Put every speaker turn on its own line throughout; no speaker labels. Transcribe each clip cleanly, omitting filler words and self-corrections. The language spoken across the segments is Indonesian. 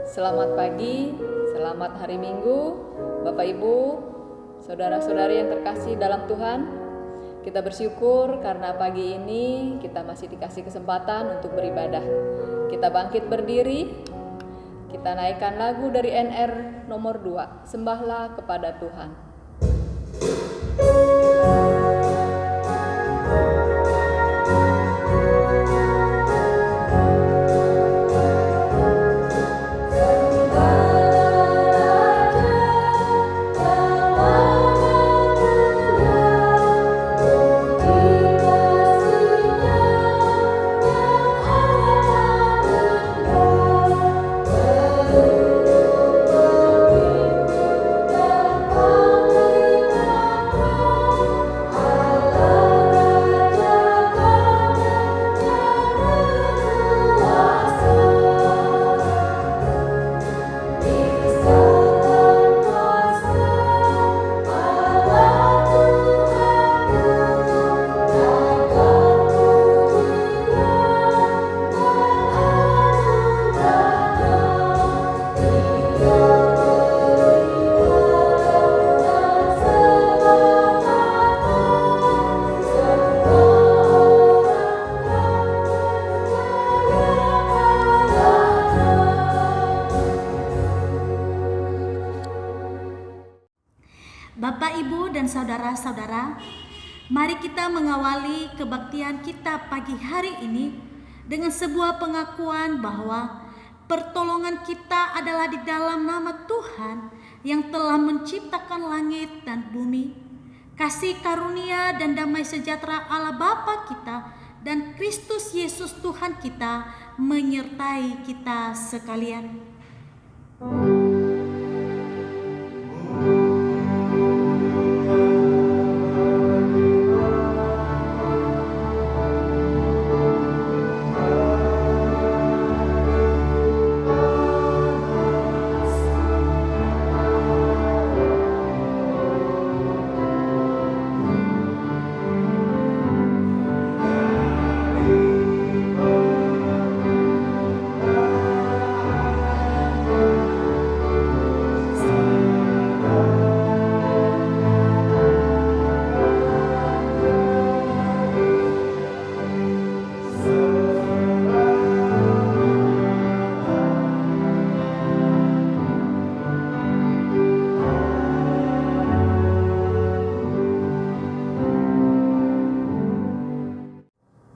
Selamat pagi, selamat hari Minggu, Bapak Ibu, saudara-saudari yang terkasih dalam Tuhan. Kita bersyukur karena pagi ini kita masih dikasih kesempatan untuk beribadah. Kita bangkit berdiri, kita naikkan lagu dari NR nomor 2, Sembahlah kepada Tuhan.
Bapak, Ibu, dan saudara-saudara, mari kita mengawali kebaktian kita pagi hari ini dengan sebuah pengakuan bahwa pertolongan kita adalah di dalam nama Tuhan yang telah menciptakan langit dan bumi. Kasih karunia dan damai sejahtera Allah Bapa kita dan Kristus Yesus Tuhan kita menyertai kita sekalian.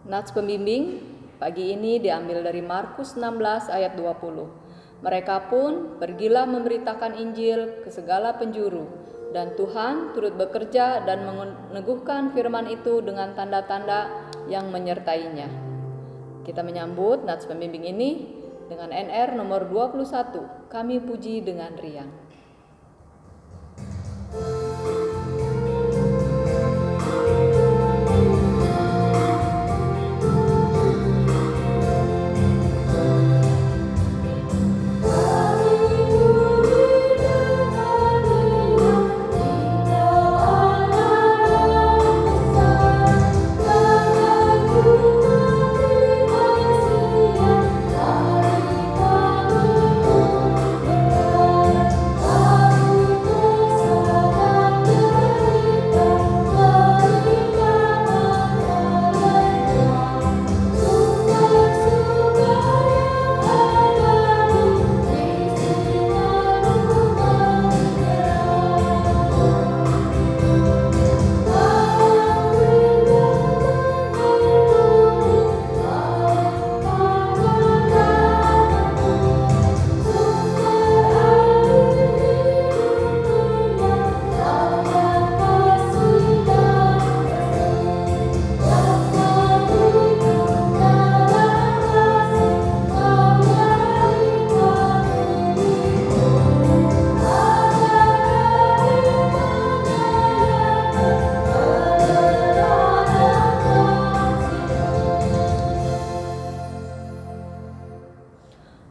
Nats pembimbing pagi ini diambil dari Markus 16 ayat 20. Mereka pun pergilah memberitakan Injil ke segala penjuru, dan Tuhan turut bekerja dan meneguhkan firman itu dengan tanda-tanda yang menyertainya. Kita menyambut nats pembimbing ini dengan NR nomor 21, Kami Puji dengan Riang.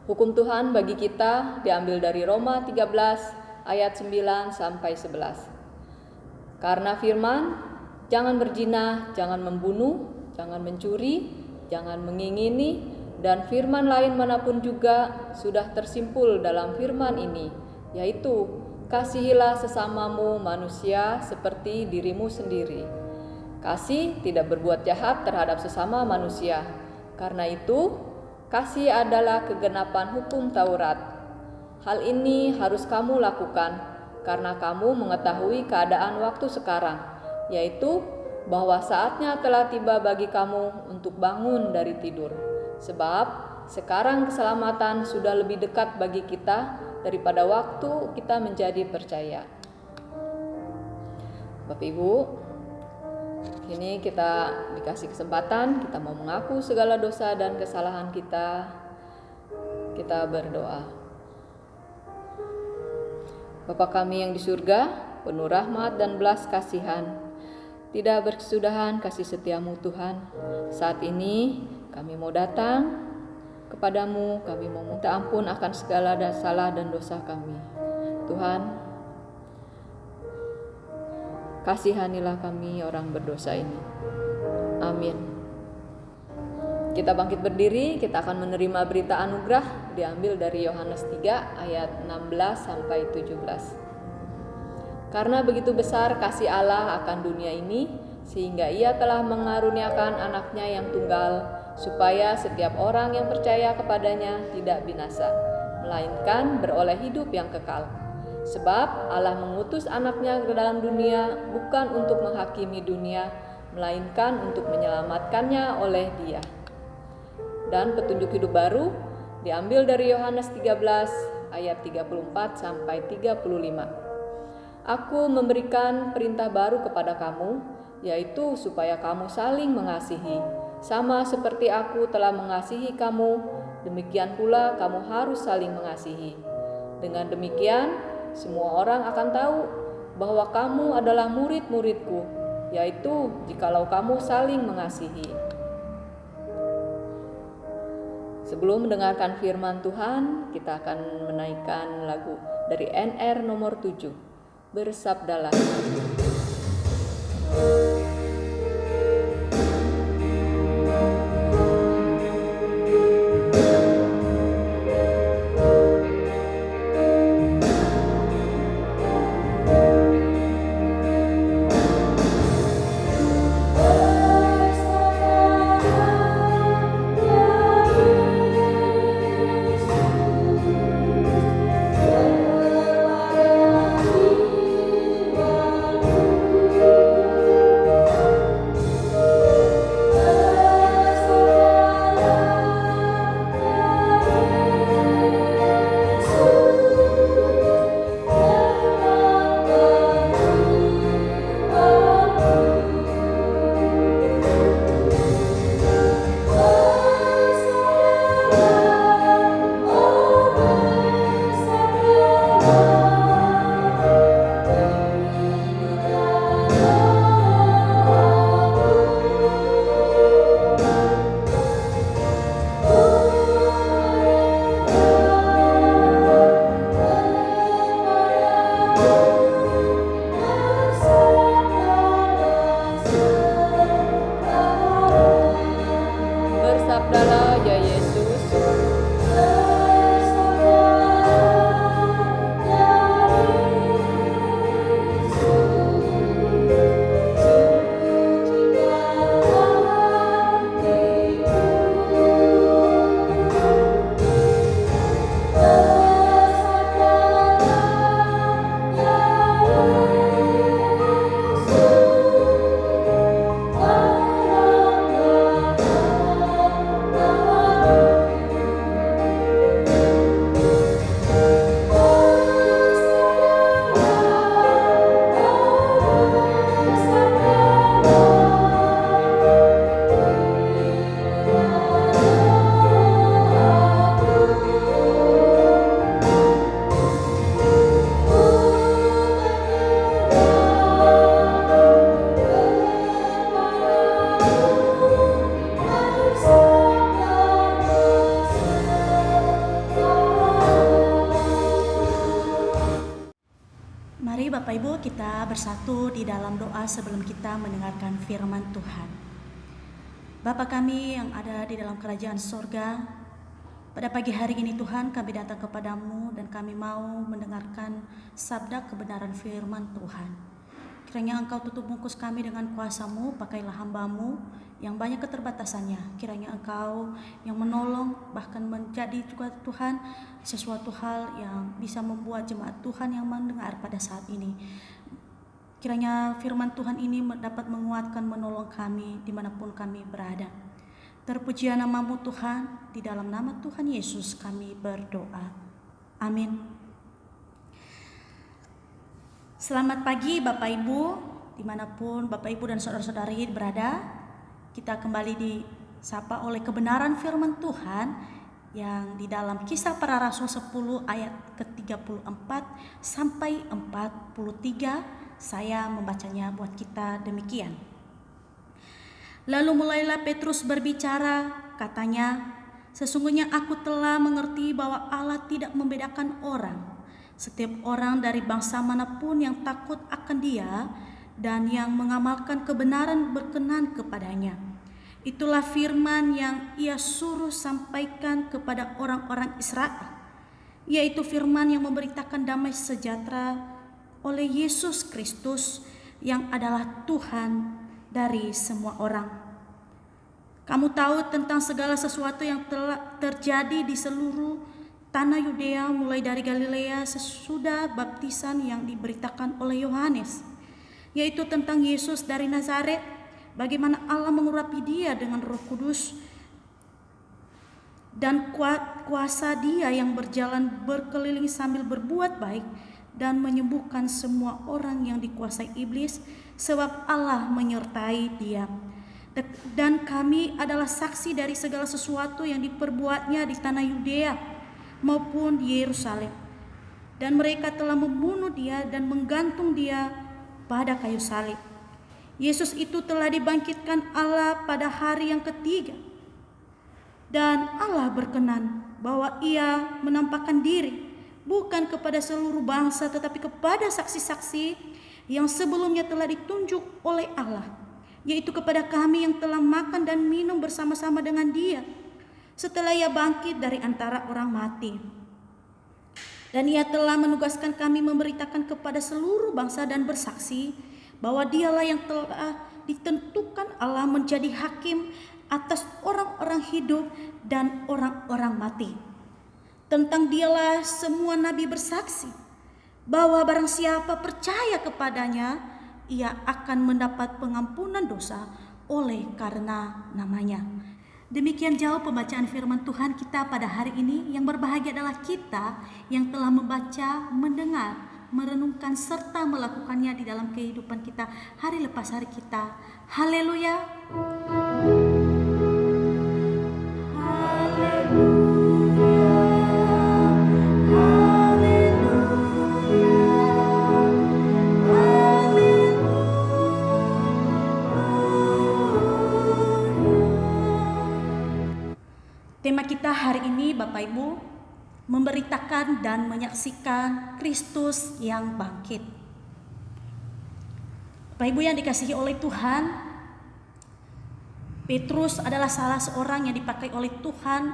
Hukum Tuhan bagi kita diambil dari Roma 13 ayat 9 sampai 11. Karena firman, jangan berzina, jangan membunuh, jangan mencuri, jangan mengingini, dan firman lain manapun juga sudah tersimpul dalam firman ini, yaitu kasihilah sesamamu manusia seperti dirimu sendiri. Kasih tidak berbuat jahat terhadap sesama manusia. Karena itu, kasih adalah kegenapan hukum Taurat. Hal ini harus kamu lakukan karena kamu mengetahui keadaan waktu sekarang, yaitu bahwa saatnya telah tiba bagi kamu untuk bangun dari tidur. Sebab sekarang keselamatan sudah lebih dekat bagi kita daripada waktu kita menjadi percaya. Bapak Ibu, kini kita dikasih kesempatan, kita mau mengaku segala dosa dan kesalahan kita. Kita berdoa. Bapa kami yang di surga, penuh rahmat dan belas kasihan, tidak berkesudahan kasih setiamu Tuhan. Saat ini kami mau datang kepadamu, kami mau minta ampun akan segala salah dan dosa kami. Tuhan, kasihanilah kami orang berdosa ini. Amin. Kita bangkit berdiri, kita akan menerima berita anugerah diambil dari Yohanes 3 ayat 16 sampai 17. Karena begitu besar kasih Allah akan dunia ini, sehingga Ia telah mengaruniakan anaknya yang tunggal, supaya setiap orang yang percaya kepadanya tidak binasa, melainkan beroleh hidup yang kekal. Sebab Allah mengutus anaknya ke dalam dunia bukan untuk menghakimi dunia, melainkan untuk menyelamatkannya oleh Dia. Dan petunjuk hidup baru diambil dari Yohanes 13 ayat 34 sampai 35. Aku memberikan perintah baru kepada kamu, yaitu supaya kamu saling mengasihi. Sama seperti aku telah mengasihi kamu, demikian pula kamu harus saling mengasihi. Dengan demikian, semua orang akan tahu bahwa kamu adalah murid-muridku, yaitu jikalau kamu saling mengasihi. Sebelum mendengarkan firman Tuhan, kita akan menaikkan lagu dari NR nomor 7, Bersabdalah. Bersabdalah ya Yesus.
Mari Bapak Ibu kita bersatu di dalam doa sebelum kita mendengarkan firman Tuhan. Bapa kami yang ada di dalam kerajaan sorga, pada pagi hari ini Tuhan kami datang kepadamu dan kami mau mendengarkan sabda kebenaran firman Tuhan. Kiranya Engkau tutup bungkus kami dengan kuasa-Mu, pakailah hamba-Mu yang banyak keterbatasannya. Kiranya Engkau yang menolong, bahkan menjadi juga Tuhan sesuatu hal yang bisa membuat jemaat Tuhan yang mendengar pada saat ini. Kiranya firman Tuhan ini dapat menguatkan, menolong kami dimanapun kami berada. Terpujilah nama-Mu Tuhan, di dalam nama Tuhan Yesus kami berdoa. Amin. Selamat pagi Bapak Ibu, dimanapun Bapak Ibu dan saudara-saudari berada. Kita kembali disapa oleh kebenaran firman Tuhan yang di dalam Kisah Para Rasul 10 ayat ke-34 sampai 43. Saya membacanya buat kita demikian. Lalu mulailah Petrus berbicara, katanya, "Sesungguhnya aku telah mengerti bahwa Allah tidak membedakan orang. Setiap orang dari bangsa manapun yang takut akan Dia dan yang mengamalkan kebenaran berkenan kepadanya. Itulah firman yang Ia suruh sampaikan kepada orang-orang Israel, yaitu firman yang memberitakan damai sejahtera oleh Yesus Kristus yang adalah Tuhan dari semua orang. Kamu tahu tentang segala sesuatu yang telah terjadi di seluruh tanah Yudea, mulai dari Galilea sesudah baptisan yang diberitakan oleh Yohanes, yaitu tentang Yesus dari Nazaret, bagaimana Allah mengurapi Dia dengan Roh Kudus dan kuasa Dia yang berjalan berkeliling sambil berbuat baik dan menyembuhkan semua orang yang dikuasai iblis, sebab Allah menyertai Dia. Dan kami adalah saksi dari segala sesuatu yang diperbuatnya di tanah Yudea maupun di Yerusalem. Dan mereka telah membunuh Dia dan menggantung Dia pada kayu salib. Yesus itu telah dibangkitkan Allah pada hari yang ketiga. Dan Allah berkenan bahwa Ia menampakkan diri bukan kepada seluruh bangsa, tetapi kepada saksi-saksi yang sebelumnya telah ditunjuk oleh Allah, yaitu kepada kami yang telah makan dan minum bersama-sama dengan Dia setelah Ia bangkit dari antara orang mati. Dan Ia telah menugaskan kami memberitakan kepada seluruh bangsa dan bersaksi bahwa Dialah yang telah ditentukan Allah menjadi hakim atas orang-orang hidup dan orang-orang mati. Tentang Dialah semua nabi bersaksi bahwa barang siapa percaya kepadanya, ia akan mendapat pengampunan dosa oleh karena namanya. Demikian jauh pembacaan firman Tuhan kita pada hari ini. Yang berbahagia adalah kita yang telah membaca, mendengar, merenungkan serta melakukannya di dalam kehidupan kita hari lepas hari kita. Haleluya. Tema kita hari ini Bapak Ibu, memberitakan dan menyaksikan Kristus yang bangkit. Bapak Ibu yang dikasihi oleh Tuhan, Petrus adalah salah seorang yang dipakai oleh Tuhan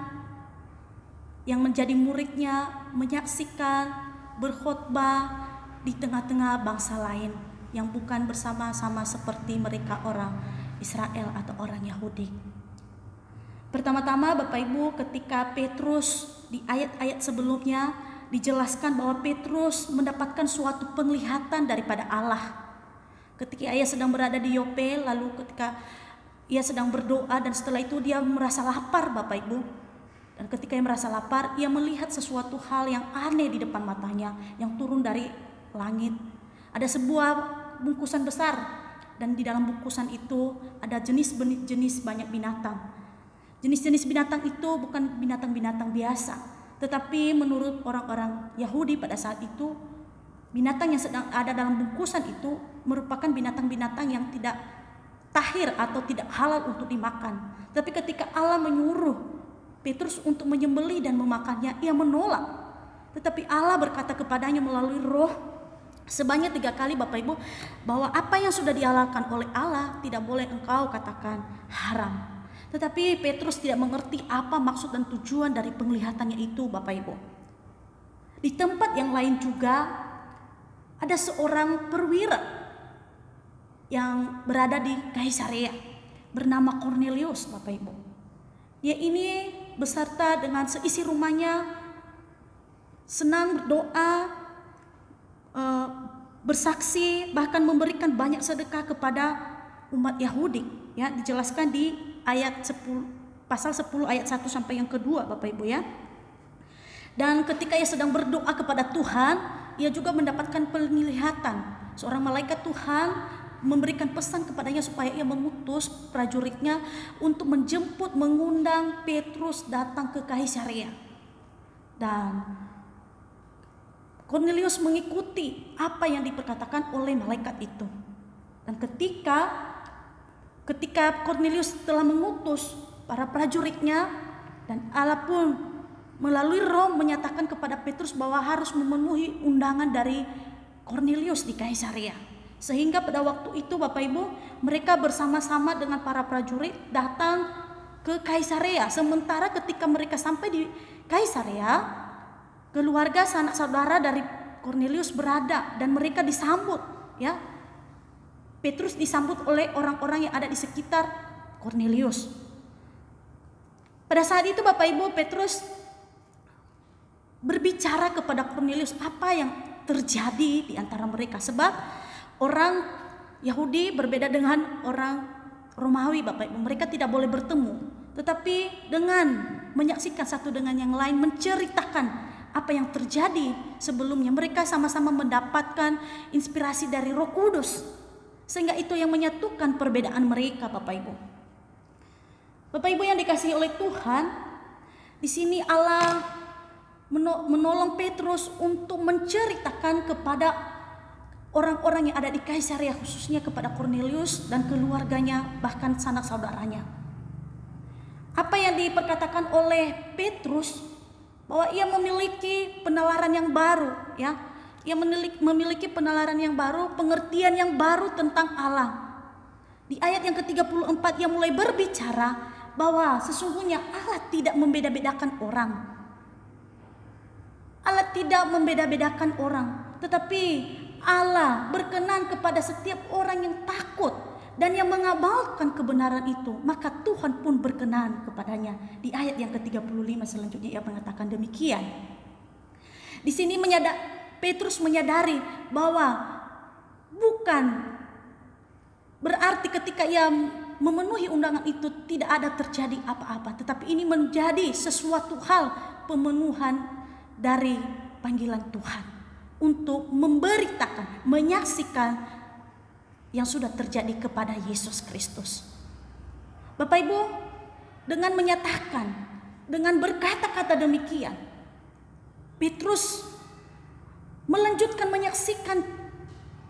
yang menjadi muridnya, menyaksikan, berkhotbah di tengah-tengah bangsa lain yang bukan bersama-sama seperti mereka orang Israel atau orang Yahudi. Pertama-tama Bapak Ibu, ketika Petrus di ayat-ayat sebelumnya dijelaskan bahwa Petrus mendapatkan suatu penglihatan daripada Allah. Ketika ia sedang berada di Yope, lalu ketika ia sedang berdoa dan setelah itu dia merasa lapar Bapak Ibu. Dan ketika ia merasa lapar, ia melihat sesuatu hal yang aneh di depan matanya yang turun dari langit. Ada sebuah bungkusan besar dan di dalam bungkusan itu ada jenis-jenis banyak binatang. Jenis-jenis binatang itu bukan binatang-binatang biasa, tetapi menurut orang-orang Yahudi pada saat itu, binatang yang sedang ada dalam bungkusan itu merupakan binatang-binatang yang tidak tahir atau tidak halal untuk dimakan. Tapi ketika Allah menyuruh Petrus untuk menyembelih dan memakannya, ia menolak. Tetapi Allah berkata kepadanya melalui Roh sebanyak 3 kali Bapak Ibu, bahwa apa yang sudah dihalalkan oleh Allah tidak boleh engkau katakan haram. Tetapi Petrus tidak mengerti apa maksud dan tujuan dari penglihatannya itu, Bapak Ibu. Di tempat yang lain juga ada seorang perwira yang berada di Kaisarea bernama Kornelius, Bapak Ibu. Dia ini beserta dengan seisi rumahnya senang berdoa, bersaksi, bahkan memberikan banyak sedekah kepada umat Yahudi. Ya, dijelaskan di ayat 10, pasal 10 ayat 1 sampai yang kedua, Bapak Ibu ya. Dan ketika ia sedang berdoa kepada Tuhan, ia juga mendapatkan penglihatan. Seorang malaikat Tuhan memberikan pesan kepadanya supaya ia mengutus prajuritnya untuk menjemput, mengundang Petrus datang ke Kaisarea. Dan Kornelius mengikuti apa yang diperkatakan oleh malaikat itu. Dan ketika Kornelius telah mengutus para prajuritnya, dan Allah pun melalui Roh menyatakan kepada Petrus bahwa harus memenuhi undangan dari Kornelius di Kaisarea. Sehingga pada waktu itu, Bapak Ibu, mereka bersama-sama dengan para prajurit datang ke Kaisarea. Sementara ketika mereka sampai di Kaisarea, keluarga sanak saudara dari Kornelius berada dan mereka disambut, ya. Petrus disambut oleh orang-orang yang ada di sekitar Kornelius. Pada saat itu, Bapak Ibu, Petrus berbicara kepada Kornelius apa yang terjadi di antara mereka, sebab orang Yahudi berbeda dengan orang Romawi, Bapak Ibu. Mereka tidak boleh bertemu, tetapi dengan menyaksikan satu dengan yang lain, menceritakan apa yang terjadi sebelumnya, mereka sama-sama mendapatkan inspirasi dari Roh Kudus, sehingga itu yang menyatukan perbedaan mereka, Bapak Ibu. Bapak Ibu yang dikasihi oleh Tuhan, di sini Allah menolong Petrus untuk menceritakan kepada orang-orang yang ada di Kaisarea, khususnya kepada Kornelius dan keluarganya, bahkan sanak saudaranya. Apa yang diperkatakan oleh Petrus, bahwa ia memiliki penalaran yang baru, ya. Ia memiliki penalaran yang baru, pengertian yang baru tentang Allah. Di ayat yang ke-34 ia mulai berbicara bahwa sesungguhnya Allah tidak membeda-bedakan orang. Allah tidak membeda-bedakan orang, tetapi Allah berkenan kepada setiap orang yang takut dan yang mengamalkan kebenaran itu, maka Tuhan pun berkenan kepadanya. Di ayat yang ke-35 selanjutnya ia mengatakan demikian. Di sini Petrus menyadari bahwa bukan berarti ketika ia memenuhi undangan itu tidak ada terjadi apa-apa, tetapi ini menjadi sesuatu hal pemenuhan dari panggilan Tuhan untuk memberitakan, menyaksikan yang sudah terjadi kepada Yesus Kristus. Bapak Ibu, dengan menyatakan, dengan berkata-kata demikian, Petrus melanjutkan menyaksikan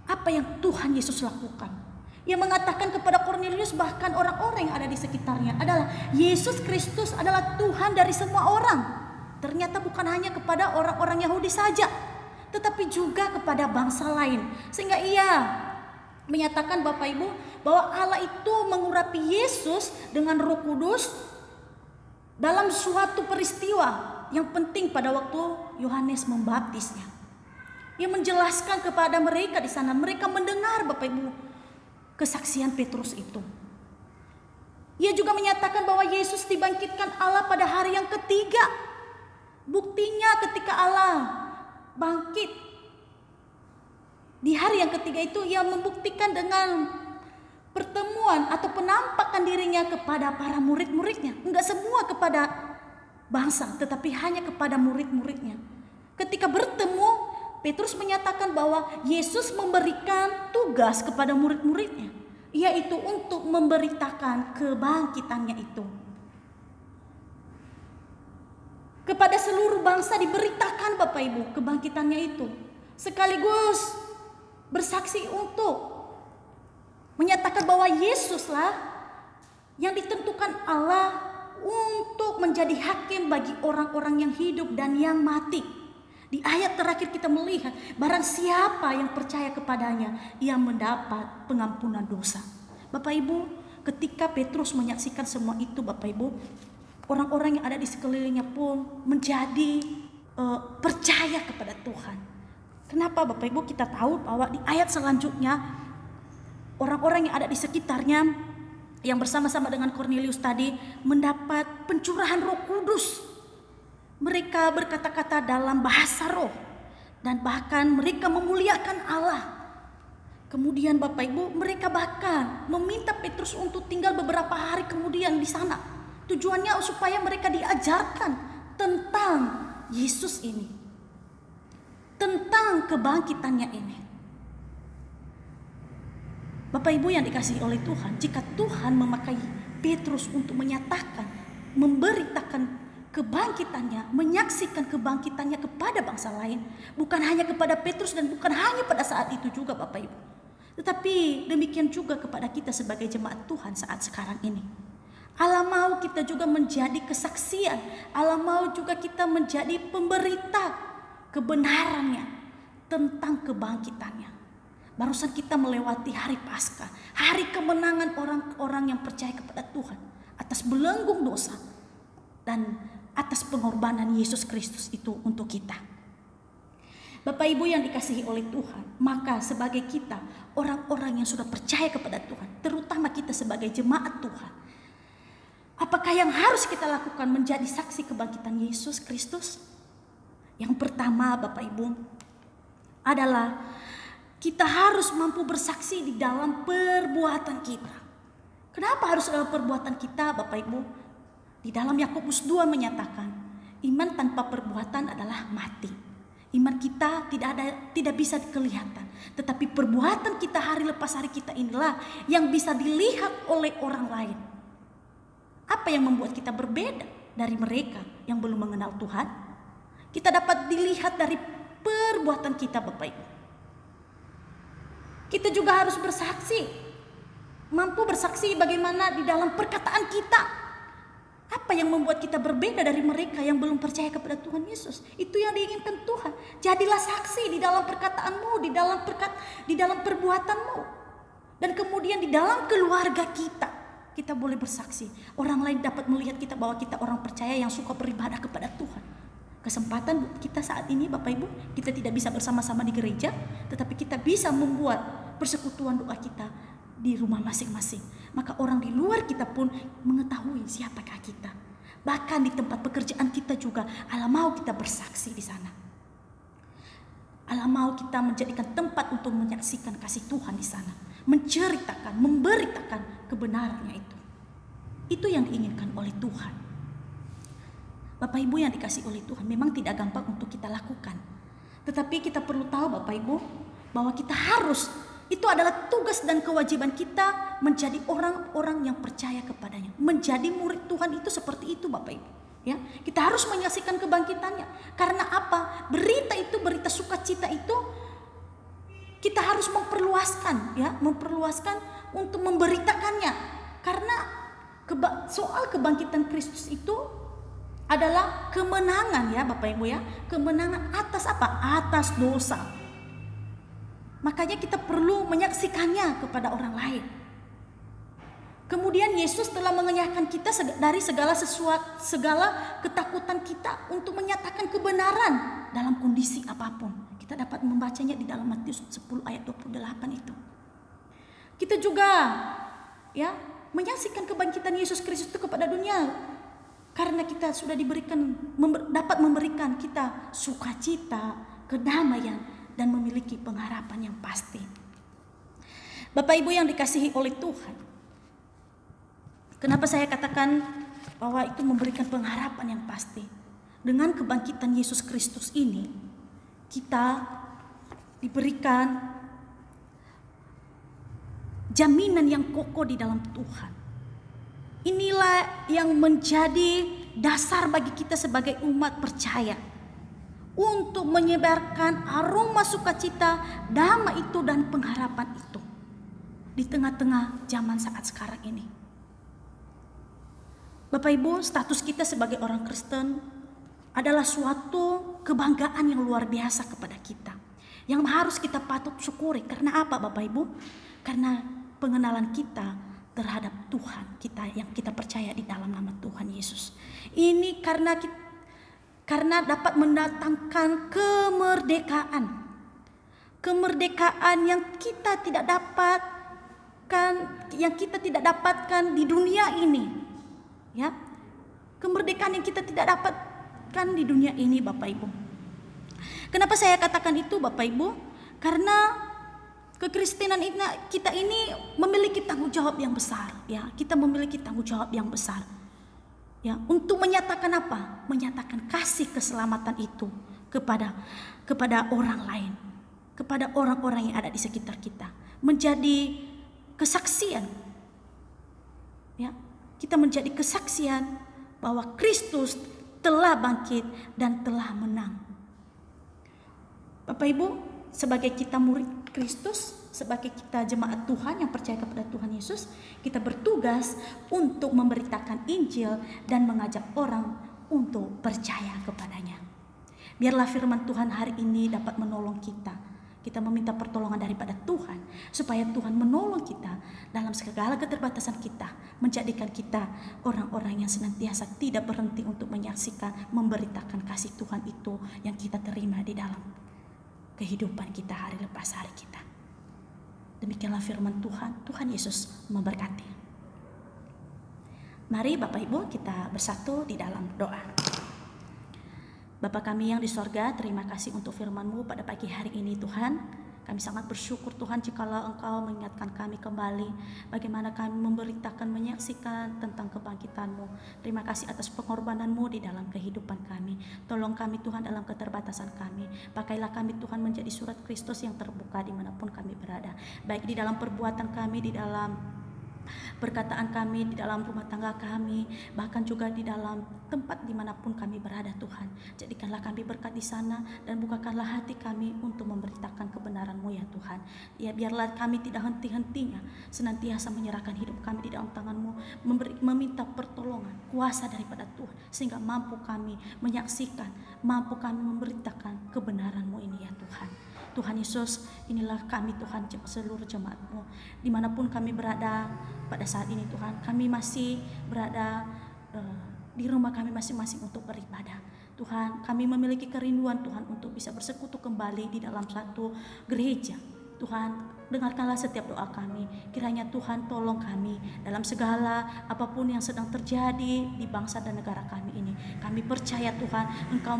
apa yang Tuhan Yesus lakukan. Ia mengatakan kepada Kornelius, bahkan orang-orang yang ada di sekitarnya, adalah Yesus Kristus adalah Tuhan dari semua orang. Ternyata bukan hanya kepada orang-orang Yahudi saja, tetapi juga kepada bangsa lain. Sehingga ia menyatakan, Bapak Ibu, bahwa Allah itu mengurapi Yesus dengan Roh Kudus dalam suatu peristiwa yang penting pada waktu Yohanes membaptisnya. Ia menjelaskan kepada mereka di sana, mereka mendengar, Bapak Ibu, kesaksian Petrus itu. Ia juga menyatakan bahwa Yesus dibangkitkan Allah pada hari yang ketiga. Buktinya ketika Allah bangkit di hari yang ketiga itu, ia membuktikan dengan pertemuan atau penampakan dirinya kepada para murid-muridnya. Enggak semua kepada bangsa, tetapi hanya kepada murid-muridnya. Ketika bertemu, Petrus menyatakan bahwa Yesus memberikan tugas kepada murid-muridnya, yaitu untuk memberitakan kebangkitannya itu. Kepada seluruh bangsa diberitakan, Bapak Ibu, kebangkitannya itu. Sekaligus bersaksi untuk menyatakan bahwa Yesuslah yang ditentukan Allah untuk menjadi hakim bagi orang-orang yang hidup dan yang mati. Di ayat terakhir kita melihat, barang siapa yang percaya kepadanya, ia mendapat pengampunan dosa. Bapak Ibu, ketika Petrus menyaksikan semua itu Bapak Ibu, orang-orang yang ada di sekelilingnya pun menjadi percaya kepada Tuhan. Kenapa Bapak Ibu? Kita tahu bahwa di ayat selanjutnya orang-orang yang ada di sekitarnya yang bersama-sama dengan Cornelius tadi mendapat pencurahan Roh Kudus. Mereka berkata-kata dalam bahasa roh dan bahkan mereka memuliakan Allah. Kemudian Bapak Ibu, mereka bahkan meminta Petrus untuk tinggal beberapa hari kemudian di sana. Tujuannya supaya mereka diajarkan tentang Yesus ini, tentang kebangkitannya ini. Bapak Ibu yang dikasihi oleh Tuhan, jika Tuhan memakai Petrus untuk menyatakan, memberitakan kebangkitannya, menyaksikan kebangkitannya kepada bangsa lain, bukan hanya kepada Petrus dan bukan hanya pada saat itu juga Bapak Ibu, tetapi demikian juga kepada kita sebagai jemaat Tuhan saat sekarang ini. Allah mau kita juga menjadi kesaksian, Allah mau juga kita menjadi pemberita kebenarannya tentang kebangkitannya. Barusan kita melewati hari Paskah, hari kemenangan orang-orang yang percaya kepada Tuhan atas belenggu dosa dan atas pengorbanan Yesus Kristus itu untuk kita. Bapak Ibu yang dikasihi oleh Tuhan, maka sebagai kita orang-orang yang sudah percaya kepada Tuhan, terutama kita sebagai jemaat Tuhan, apakah yang harus kita lakukan menjadi saksi kebangkitan Yesus Kristus? Yang pertama Bapak Ibu adalah kita harus mampu bersaksi di dalam perbuatan kita. Kenapa harus dalam perbuatan kita Bapak Ibu? Di dalam Yakobus 2 menyatakan, iman tanpa perbuatan adalah mati. Iman kita tidak bisa kelihatan, tetapi perbuatan kita hari lepas hari kita inilah yang bisa dilihat oleh orang lain. Apa yang membuat kita berbeda dari mereka yang belum mengenal Tuhan? Kita dapat dilihat dari perbuatan kita Bapak Ibu. Kita juga harus bersaksi, mampu bersaksi bagaimana di dalam perkataan kita. Apa yang membuat kita berbeda dari mereka yang belum percaya kepada Tuhan Yesus? Itu yang diinginkan Tuhan. Jadilah saksi di dalam perkataanmu, di dalam perbuatanmu. Dan kemudian di dalam keluarga kita boleh bersaksi. Orang lain dapat melihat kita bahwa kita orang percaya yang suka beribadah kepada Tuhan. Kesempatan kita saat ini Bapak Ibu, kita tidak bisa bersama-sama di gereja, tetapi kita bisa membuat persekutuan doa kita di rumah masing-masing. Maka orang di luar kita pun mengetahui siapakah kita. Bahkan di tempat pekerjaan kita juga Allah mau kita bersaksi di sana. Allah mau kita menjadikan tempat untuk menyaksikan kasih Tuhan di sana, menceritakan, memberitakan kebenarannya itu. Itu yang diinginkan oleh Tuhan. Bapak Ibu yang dikasihi oleh Tuhan, memang tidak gampang untuk kita lakukan. Tetapi kita perlu tahu Bapak Ibu, bahwa kita harus, itu adalah tugas dan kewajiban kita menjadi orang-orang yang percaya kepadanya. Menjadi murid Tuhan itu seperti itu Bapak Ibu. Ya, kita harus menyaksikan kebangkitannya. Karena apa? Berita itu, berita sukacita itu kita harus memperluaskan, ya, memperluaskan untuk memberitakannya. Karena soal kebangkitan Kristus itu adalah kemenangan ya Bapak Ibu ya. Kemenangan atas apa? Atas dosa. Makanya kita perlu menyaksikannya kepada orang lain. Kemudian Yesus telah mengenyahkan kita dari segala ketakutan kita untuk menyatakan kebenaran dalam kondisi apapun. Kita dapat membacanya di dalam Matius 10 ayat 28 itu. Kita juga ya menyaksikan kebangkitan Yesus Kristus itu kepada dunia. Karena kita sudah dapat memberikan kita sukacita, kedamaian, dan memiliki pengharapan yang pasti. Bapak Ibu yang dikasihi oleh Tuhan, kenapa saya katakan bahwa itu memberikan pengharapan yang pasti? Dengan kebangkitan Yesus Kristus ini, kita diberikan jaminan yang kokoh di dalam Tuhan. Inilah yang menjadi dasar bagi kita sebagai umat percaya untuk menyebarkan aroma sukacita, damai itu dan pengharapan itu di tengah-tengah zaman saat sekarang ini. Bapak Ibu, status kita sebagai orang Kristen adalah suatu kebanggaan yang luar biasa kepada kita, yang harus kita patut syukuri. Karena apa Bapak Ibu? Karena pengenalan kita terhadap Tuhan kita yang kita percaya di dalam nama Tuhan Yesus. Ini karena dapat mendatangkan kemerdekaan yang kita tidak dapatkan di dunia ini, ya. Kemerdekaan yang kita tidak dapatkan di dunia ini, Bapak Ibu. Kenapa saya katakan itu, Bapak Ibu? Karena kekristenan kita ini memiliki tanggung jawab yang besar, ya. Kita memiliki tanggung jawab yang besar, ya, untuk menyatakan apa? Menyatakan kasih keselamatan itu kepada orang lain, kepada orang-orang yang ada di sekitar kita, menjadi kesaksian, ya. Kita menjadi kesaksian bahwa Kristus telah bangkit dan telah menang. Bapak Ibu, sebagai kita murid Kristus, sebagai kita jemaat Tuhan yang percaya kepada Tuhan Yesus, kita bertugas untuk memberitakan Injil dan mengajak orang untuk percaya kepadanya. Biarlah firman Tuhan hari ini dapat menolong kita. Kita meminta pertolongan daripada Tuhan, supaya Tuhan menolong kita dalam segala keterbatasan kita, menjadikan kita orang-orang yang senantiasa tidak berhenti untuk menyaksikan, memberitakan kasih Tuhan itu yang kita terima di dalam kehidupan kita hari lepas hari kita. Demikianlah firman Tuhan. Tuhan Yesus memberkati. Mari Bapak Ibu kita bersatu di dalam doa. Bapa kami yang di sorga, terima kasih untuk firman-Mu pada pagi hari ini Tuhan. Kami sangat bersyukur Tuhan jikalau Engkau mengingatkan kami kembali bagaimana kami memberitakan, menyaksikan tentang kebangkitan-Mu. Terima kasih atas pengorbanan-Mu di dalam kehidupan kami. Tolong kami Tuhan dalam keterbatasan kami. Pakailah kami Tuhan menjadi surat Kristus yang terbuka dimanapun kami berada. Baik di dalam perbuatan kami, di dalam perkataan kami, di dalam rumah tangga kami, bahkan juga di dalam tempat dimanapun kami berada Tuhan. Jadikanlah kami berkat di sana dan bukakanlah hati kami untuk memberitakan kebenaran-Mu ya Tuhan. Ya, biarlah kami tidak henti-hentinya senantiasa menyerahkan hidup kami di dalam tangan-Mu, meminta pertolongan, kuasa daripada Tuhan, sehingga mampu kami menyaksikan, mampu kami memberitakan kebenaran-Mu ini ya Tuhan. Tuhan Yesus, inilah kami Tuhan, seluruh jemaat-Mu dimanapun kami berada pada saat ini Tuhan. Kami masih berada di rumah kami masing-masing untuk beribadah Tuhan. Kami memiliki kerinduan Tuhan untuk bisa bersekutu kembali di dalam satu gereja Tuhan. Dengarkanlah setiap doa kami. Kiranya Tuhan tolong kami dalam segala apapun yang sedang terjadi di bangsa dan negara kami ini. Kami percaya Tuhan, Engkau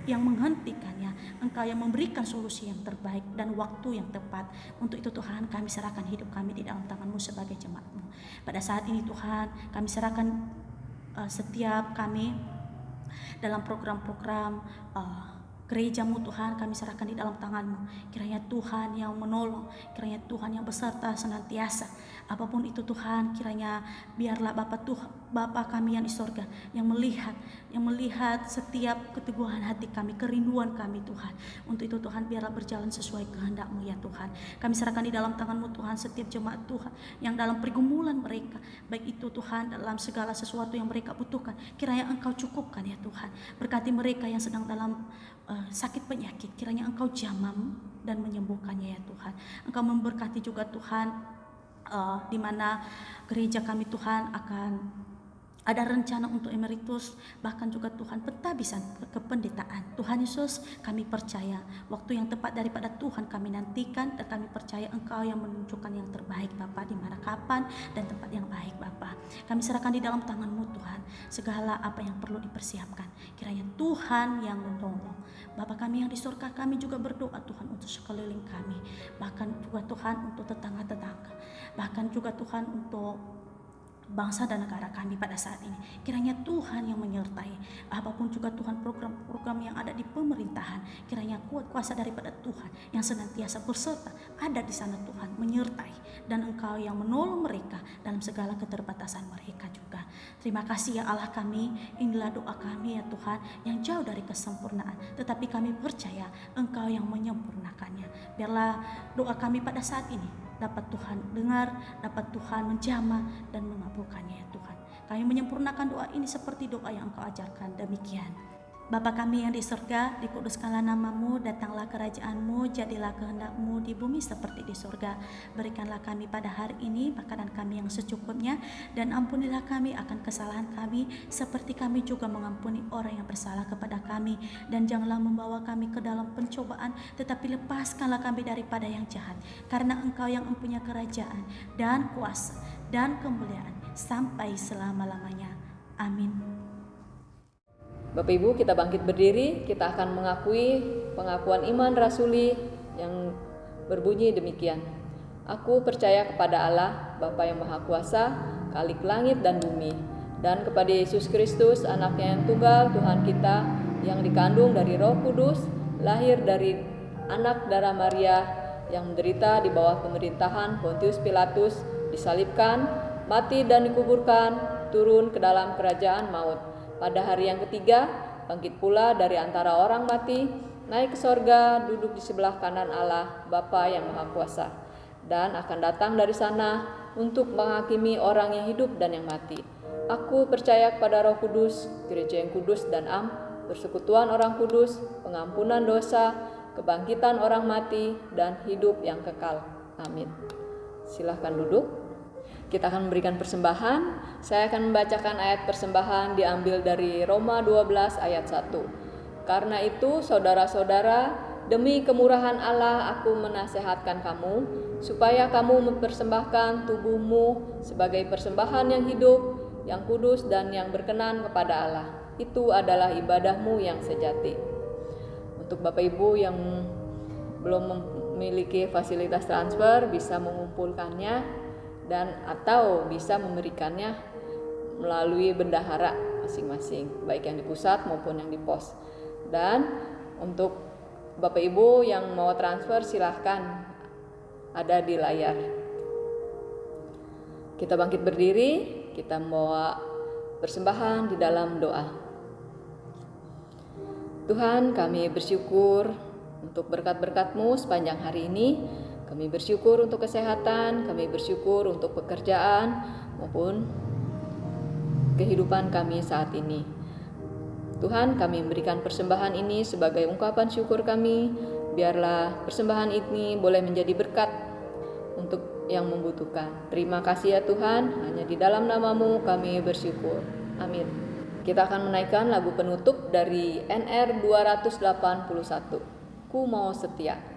yang menghentikannya, Engkau yang memberikan solusi yang terbaik dan waktu yang tepat. Untuk itu Tuhan, kami serahkan hidup kami di dalam tangan-Mu sebagai jemaat-Mu. Pada saat ini Tuhan, kami serahkan setiap kami dalam program-program gereja-Mu Tuhan, kami serahkan di dalam tangan-Mu. Kiranya Tuhan yang menolong, kiranya Tuhan yang beserta senantiasa. Apapun itu Tuhan, kiranya biarlah Bapa kami yang di sorga yang melihat setiap keteguhan hati kami, kerinduan kami Tuhan. Untuk itu Tuhan, biarlah berjalan sesuai kehendak-Mu ya Tuhan. Kami serahkan di dalam tangan-Mu Tuhan setiap jemaat Tuhan yang dalam pergumulan mereka, baik itu Tuhan dalam segala sesuatu yang mereka butuhkan, kiranya Engkau cukupkan ya Tuhan. Berkati mereka yang sedang dalam sakit penyakit, kiranya Engkau jamah dan menyembuhkannya ya Tuhan. Engkau memberkati juga Tuhan di mana gereja kami Tuhan akan ada rencana untuk emeritus, bahkan juga Tuhan pentabisan kependetaan. Tuhan Yesus, kami percaya waktu yang tepat daripada Tuhan kami nantikan, dan kami percaya Engkau yang menunjukkan yang terbaik Bapa, di mana, kapan, dan tempat yang baik Bapa. Kami serahkan di dalam tangan-Mu Tuhan segala apa yang perlu dipersiapkan. Kiranya Tuhan yang menolong. Bapa kami yang di surga, kami juga berdoa Tuhan untuk sekeliling kami, bahkan juga Tuhan untuk tetangga-tetangga, bahkan juga Tuhan untuk bangsa dan negara kami pada saat ini. Kiranya Tuhan yang menyertai apapun juga Tuhan program-program yang ada di pemerintahan. Kiranya kuat kuasa daripada Tuhan yang senantiasa berserta ada di sana Tuhan, menyertai, dan Engkau yang menolong mereka dalam segala keterbatasan mereka juga. Terima kasih ya Allah kami. Inilah doa kami ya Tuhan yang jauh dari kesempurnaan, tetapi kami percaya Engkau yang menyempurnakannya. Biarlah doa kami pada saat ini dapat Tuhan dengar, dapat Tuhan menjamah dan mengabulkannya ya Tuhan. Kami menyempurnakan doa ini seperti doa yang Engkau ajarkan. Demikian Bapa kami yang di surga, dikuduskanlah namamu, datanglah kerajaanmu, jadilah kehendakmu di bumi seperti di surga. Berikanlah kami pada hari ini makanan kami yang secukupnya, dan ampunilah kami akan kesalahan kami, seperti kami juga mengampuni orang yang bersalah kepada kami. Dan janganlah membawa kami ke dalam pencobaan, tetapi lepaskanlah kami daripada yang jahat. Karena Engkau yang mempunyai kerajaan dan kuasa dan kemuliaan sampai selama-lamanya. Amin.
Bapak Ibu, kita bangkit berdiri, kita akan mengakui pengakuan iman rasuli yang berbunyi demikian. Aku percaya kepada Allah, Bapa yang Maha Kuasa, Khalik langit dan bumi, dan kepada Yesus Kristus, Anaknya yang tunggal, Tuhan kita, yang dikandung dari Roh Kudus, lahir dari anak darah Maria, yang menderita di bawah pemerintahan Pontius Pilatus, disalibkan, mati dan dikuburkan, turun ke dalam kerajaan maut. Pada hari yang ketiga, bangkit pula dari antara orang mati, naik ke sorga, duduk di sebelah kanan Allah, Bapa yang Maha Kuasa, dan akan datang dari sana untuk menghakimi orang yang hidup dan yang mati. Aku percaya kepada Roh Kudus, gereja yang kudus dan am, persekutuan orang kudus, pengampunan dosa, kebangkitan orang mati, dan hidup yang kekal. Amin. Silahkan duduk. Kita akan memberikan persembahan. Saya akan membacakan ayat persembahan diambil dari Roma 12 ayat 1. Karena itu, saudara-saudara, demi kemurahan Allah aku menasehatkan kamu, supaya kamu mempersembahkan tubuhmu sebagai persembahan yang hidup, yang kudus dan yang berkenan kepada Allah. Itu adalah ibadahmu yang sejati. Untuk Bapak Ibu yang belum memiliki fasilitas transfer, bisa mengumpulkannya dan atau bisa memberikannya melalui bendahara masing-masing, baik yang di pusat maupun yang di pos. Dan untuk Bapak Ibu yang mau transfer, silahkan ada di layar. Kita bangkit berdiri, kita membawa persembahan di dalam doa. Tuhan, kami bersyukur untuk berkat-berkat-Mu sepanjang hari ini. Kami bersyukur untuk kesehatan, kami bersyukur untuk pekerjaan maupun kehidupan kami saat ini. Tuhan, kami memberikan persembahan ini sebagai ungkapan syukur kami. Biarlah persembahan ini boleh menjadi berkat untuk yang membutuhkan. Terima kasih ya Tuhan, hanya di dalam nama-Mu kami bersyukur. Amin. Kita akan menaikkan lagu penutup dari NR 281, Ku Mau Setia.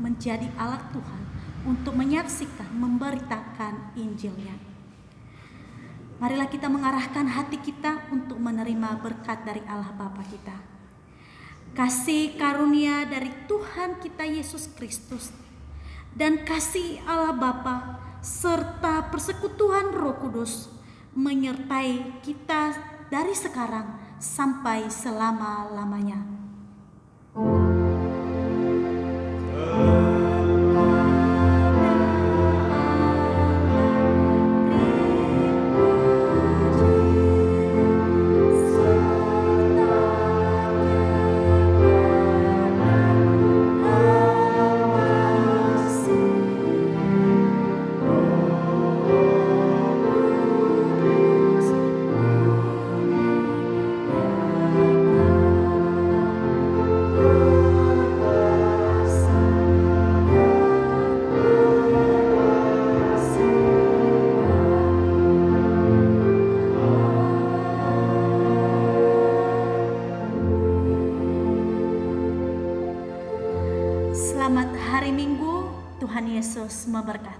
Menjadi alat Tuhan untuk menyaksikan, memberitakan Injil-Nya. Marilah kita mengarahkan hati kita untuk menerima berkat dari Allah Bapa kita. Kasih karunia dari Tuhan kita Yesus Kristus dan kasih Allah Bapa serta persekutuan Roh Kudus menyertai kita dari sekarang sampai selama-lamanya. Yesus memberkati.